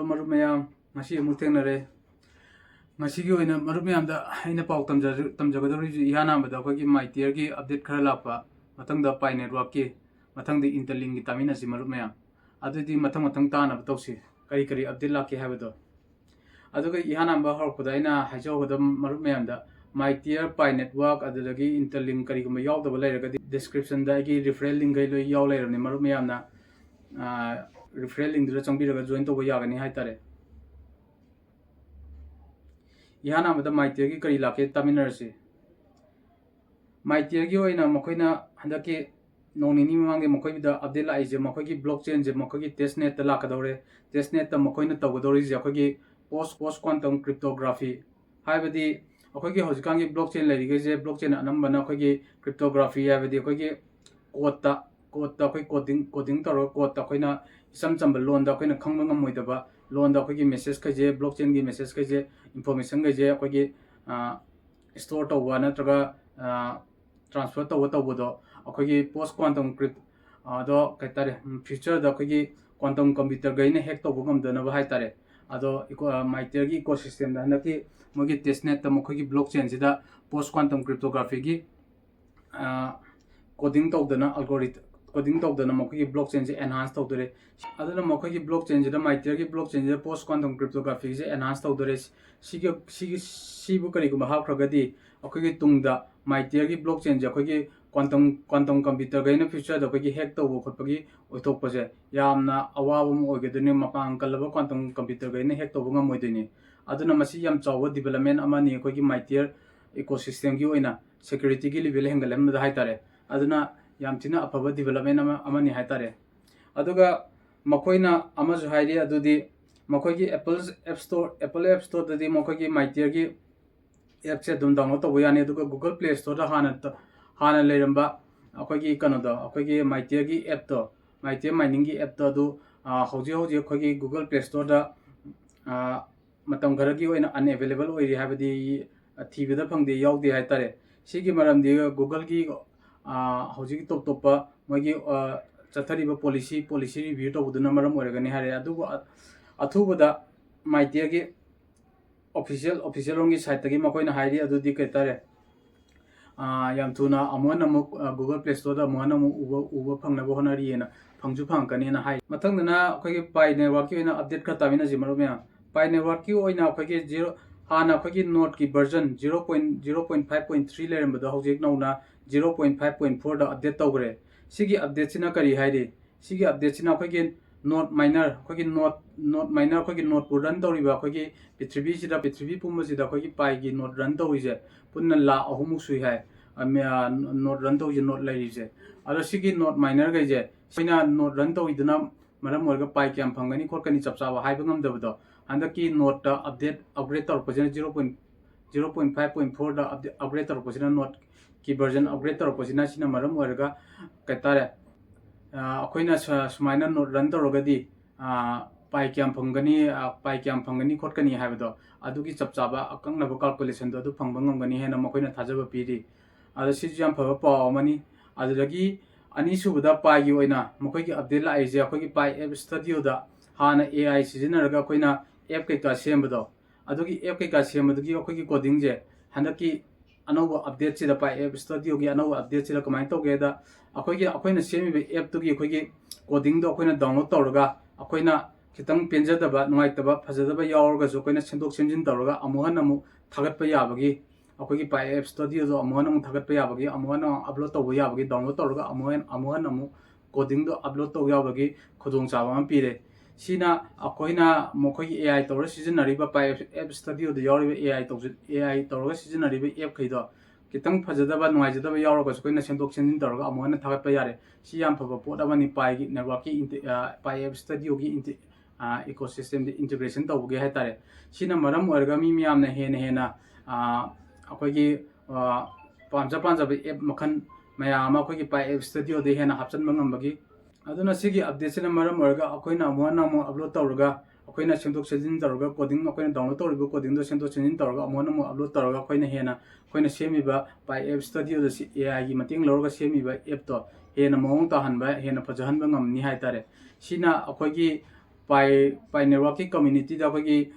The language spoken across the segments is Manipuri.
Hello marup mayam ngasi amuk thengnare ngasi gi oina marup mayam da aina pau tamjagadori ihana amada akhoi Mytier gi update khara lakpa mathang da pai network ki mathang di Interlink gi tamina si marup mayam adudi mathang tana tawsi kari update lakki habado aduga ihana amba horpada aina haijawada marup mayam da Mytier pai network adudagi Interlink kari guma yawdaba lairagadi description da gi referral link gai loi yaw lairabni marup mayam na referral link dura changbiraga join toba yagani haitare ihana amada Mytier gi kari lakki taminarasi Mytier gi oina makoina handaki nonini mamange makoida update la ije makogi blockchain je makogi testnet ta lakadore testnet ta makoina tawgadori je akogi post quantum cryptography haibadi akogi hojikangi blockchain lairige je blockchain anambana akogi cryptography haibadi akogi code ta akoi coding tawra code ta akoina isam chamba loan da akoina khangba ngamoidaba loan da akogi message ka je blockchain gi message ka je information ga je akogi store tawwa natraga transfer tawbodo akogi post quantum crypt do kaitare future da akogi quantum computer gaine hack tawbo ngamdana ba haitare ado Mytier gi ecosystem da hanaki mogi testnet ta mokogi blockchain sida post quantum cryptography gi coding tawdana algorithm coding tawdana mokogi blockchain je enhance tawdore aduna mokogi blockchain sida Mytier gi blockchain je post quantum cryptography je enhance tawdore sibu kari guma hapkragadi akogi tungda Mytier gi blockchain je akogi quantum computer gaina future da akogi hack tawbo khotpagi oithokpase yamna awabum oigeduni mapang kalaba quantum computer gaina hack tawbo ngamoidini aduna masi yam chawwa development amani akogi Mytier ecosystem gi oina security gi level hengalem da haitare aduna yam tina afaba development amani haitare aduga makoina amaju hairi adudi makogi Apple App Store dadi makogi Mytier gi app se dum download tawbo yani aduga Google Play Store da hana leiramba akogi kanoda akogi Mytier gi app to Mytier mining gi app to adu hoji akogi Google Play Store da matam garagi oina unavailable oiri habadi thibida phangde yawde haitare sigi maramdi Google gi hoji top topa mogi chathariba policy review tawduna maram oiragani hare adugo athubada Mytier gi official ongi site tagi makoina hairi adudi kaitare yam thuna amona mu Google Play Store da amona mu uba phangnaba honari ena phangju phangkani na hai mathangdana akogi pai network ki oina update kha tamina jimaru me pai network ki oina akogi 0 hana akogi node ki version 0.5.3 lerambada hojik nauna 0.5.4 da update tawgre sigi update sina kari hairi sigi update sina akogi node miner akogi node miner akogi node pu run tawriba akogi prithvi pumba sida akogi pai gi node run tawise punna la ahumuk sui hai node run tawje node lairije ado sigi node miner ga je sina node run tawiduna maram orga pai kyam phangani khotkani chapchawa haiba ngamdabado handaki node ta upgrade tawrpajena 0.5.4 da upgrade tawrpajena node ki version upgrade tawrpajena sina maram orga kaitare akoina sumaina node run tawragadi pai kyam phangani khotkani haibado adugi chapchaba akangnaba calculation do adu phangba ngamgani hena makoina thajaba piri ada siju yam phaba paw amani adudagi ani subada pai gi oina makoigi update la aije akogi pai app studio da hana AI sijinaraga akoina app kai ka sembado adugi app kai ka semadugi akogi coding je handaki anova update sida pai app studio gi anova update sida kamai toge da akoina semibe app tugi akogi coding do akoina download tawraga akoina kitang penjadaba nuaitaba phajadaba yawrga jo akoina sendok senjin tawraga amuhan amu thagatpa yabagi akogi pai app studio do amuhan amu thagatpa yabagi amuhan upload tawba yabagi download tawraga amuhan amu coding do upload taw yabagi khodong chaba am pire sina akoina mokogi AI tawra sijinariba pai app studio do yawriba AI tawraga sijinariba app khaido kitang phajadaba nuaijadaba yawrga jo akoina sendok senjin tawraga amuhan thagatpa yare si yam phaba pot amani pai gi network ki pai app studio gi ecosystem integration tawge haitare sina maram orga mi miyamna hena akogi panja app makhan mayama akogi pai app studio de hena hapchan mangambagi aduna sigi update sina maram orga akoina amona mo upload tawraga akoina sendok senjin tawraga coding akoina download tawriba coding do sendok senjin tawraga amona mo upload tawraga akoina hena akoina semiba pai app studio da AI gi mating lorga semiba app to hena mawong ta hanba hena phajahanba ngamni haitare sina akogi pai network ki community da khoi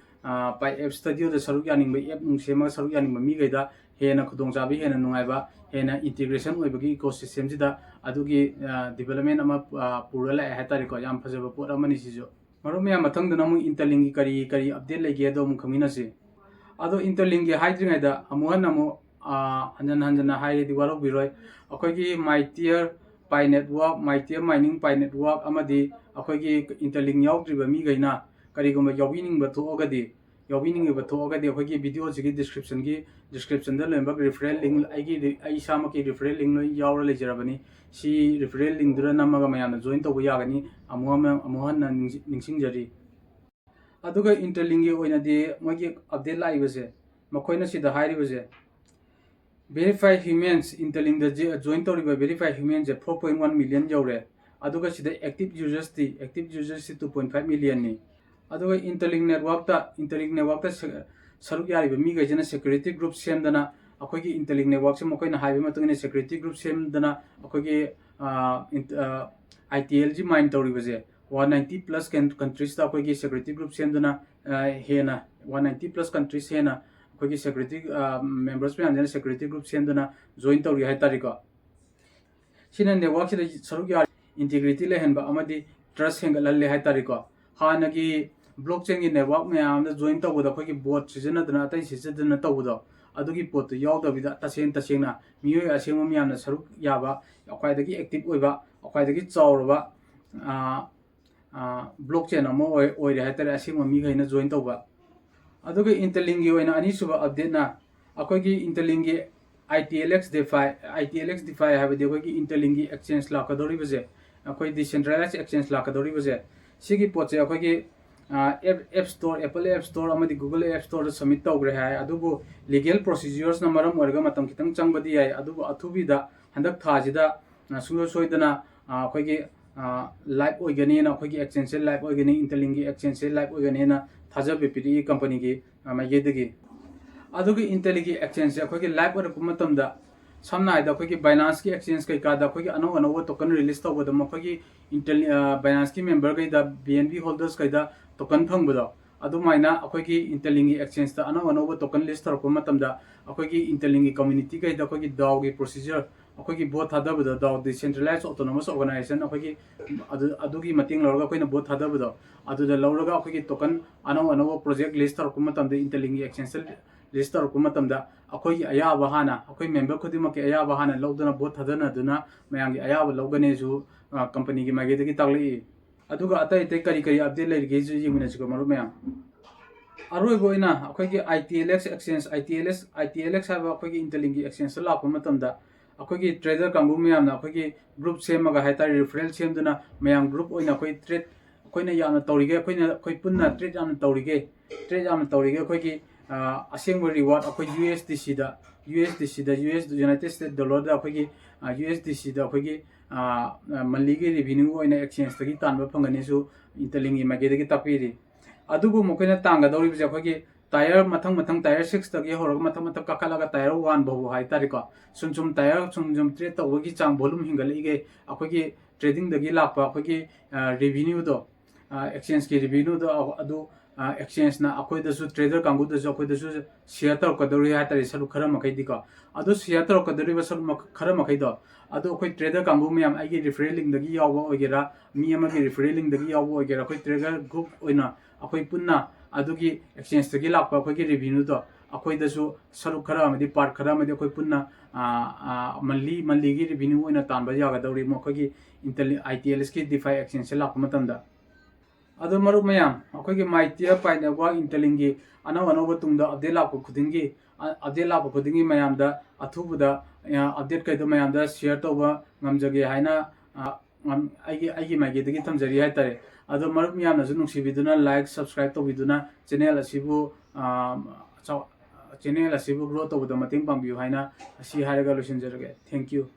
pai app studio da saruk yaning ba app nung sema saruk yaning ba mi gai da hena khudong chabi hena nungai ba hena integration oi ba ki ecosystem ji da adugi development ama pura la ha tari ko yam phajaba pot amani si jo maru me mathang da mu Interlink ki kari update lai ge do mu khamina si ado Interlink gi hydring ai da amuhan amu hanjan hai di warok biroi akhoi gi Mytier pi network Mytier mining pi network amadi akhoi gi Interlink yaw tri ba mi gaina kari gum yawining ba tho ga di yawining ba tho ga di akhoi gi video ji description da lemba referral link ai sama ki referral link loi yaw le jarabani si referral link dura namaga mayana join to ya gani amuhan na ningsing jari aduga Interlink gi oina di mogi update lai base makoina si da hairi base verified humans Interlink da join to riba verified humans 4.1 million jaure aduga sida active users 2.5 million ni aduga Interlink network ta saruk yari ba mi ga jena security group sem dana akhoi gi Interlink network se makoina haibe matungina security group sem dana akhoi gi itlg mine to riba je 190 plus countries ta akhoi gi security group sem dana hena 190 plus countries hena akhoi gi security members pe anjana security group sem dana join to ri hai tarika sina network se saruk yari integrity le henba amadi trust hengal le hai tarika hana gi blockchain gi network me am da join to boda khoi gi bot season dana tai season dana to boda adugi pot yaw da bida tasena miyo asema mi amna saruk yaba akwai da gi active oiba akwai da gi chawrba blockchain amo oi re hatare asema mi gaina join to ba adugi Interlink gi oina ani suba update na akwai gi Interlink gi itlg defi have de akwai gi Interlink gi exchange la kadori baje akwai decentralized exchange la kadori baje sigi pot se akwai gi app store Apple app store amadi Google app store submit tawgre hai adubu legal procedures na maram orga matam kitang changbadi hai adubu athubi da handak thaji da suyo soidana akhoi gi live oigani na akhoi gi exchange live oigani Interlink gi exchange live oigani na thaja bpd company gi maige degi adugi Interlink gi exchange akhoi gi live or kumatam da samna ai da akhoi gi Binance gi exchange kai ka da akhoi gi ano token release tawbada akhoi gi Binance ki member kai da BNB holders kai da token phangbodo adumaina akhoi gi Interlink gi exchange ta ano token list tar ko matam da akhoi gi Interlink gi community kai da akhoi gi DAO gi procedure akhoi gi bot thada bodo DAO decentralized autonomous organization akhoi gi adugi mating lorga akhoi na bot thada bodo adu da lorga akhoi gi token ano project list tar ko matam da Interlink gi exchange list tar ko matam da akhoi gi aya bahana akhoi member khudima ke aya bahana loduna bot thadana duna mayang gi aya logane ju company gi mage gi takli aduga atai te kari update lai ge ju yimina chu maru mayam aroi boina akhoi gi itlx exchange itlx ha ba akhoi gi Interlink gi exchange la ko matam da akhoi gi trader kangu mayam na akhoi gi group sema ga haita referral sem duna mayam group oina akhoi trade akhoi na yamna tawrige akhoi punna trade yamna tawrige akhoi gi aseng reward akhoi USDC da United States dollar da akhoi gi USDC da akhoi gi monthly gi revenue oina exchange tagi tanba phangani su Interlink gi mage gi tapiri adubu mokoina tanga dawri bje akhoi gi tire mathang tire 6 tagi horog mathang kakalaga tire 1 babu hai tarika sumsum tire sumsum trade tawgi chang volume hingali ge akhoi gi trading dagi lakpa akhoi gi revenue do exchange ki revenue do adu exchange na akhoi da su trader kangu da su akhoi da su share tar kadori ha tari saru khara makai dika adu share tar kadori ba saru khara makai do adu akhoi trader kangu me am ai gi referral link dagi yawa ogera mi ama gi referral link dagi yawa ogera akhoi trader group oina akhoi punna adu gi exchange dagi lakpa akhoi gi revenue do akhoi da su saru khara amadi part khara amadi akhoi punna monthly gi revenue oina tanba yaga dawri mo akhoi gi ITLS ki DeFi exchange lakpa matamda adu maru mayam akhoi gi Mytier pi network Interlink gi ano tungda update lakpa khudingi mayam da athubuda update kai do mayam da share toba ngamjage haina aigi mage dagi thamjari hai tare adu maru mayam na ju nungsi biduna like subscribe to biduna channel asibu grow to buda mating pangbiu haina asi haraga losinjarage thank you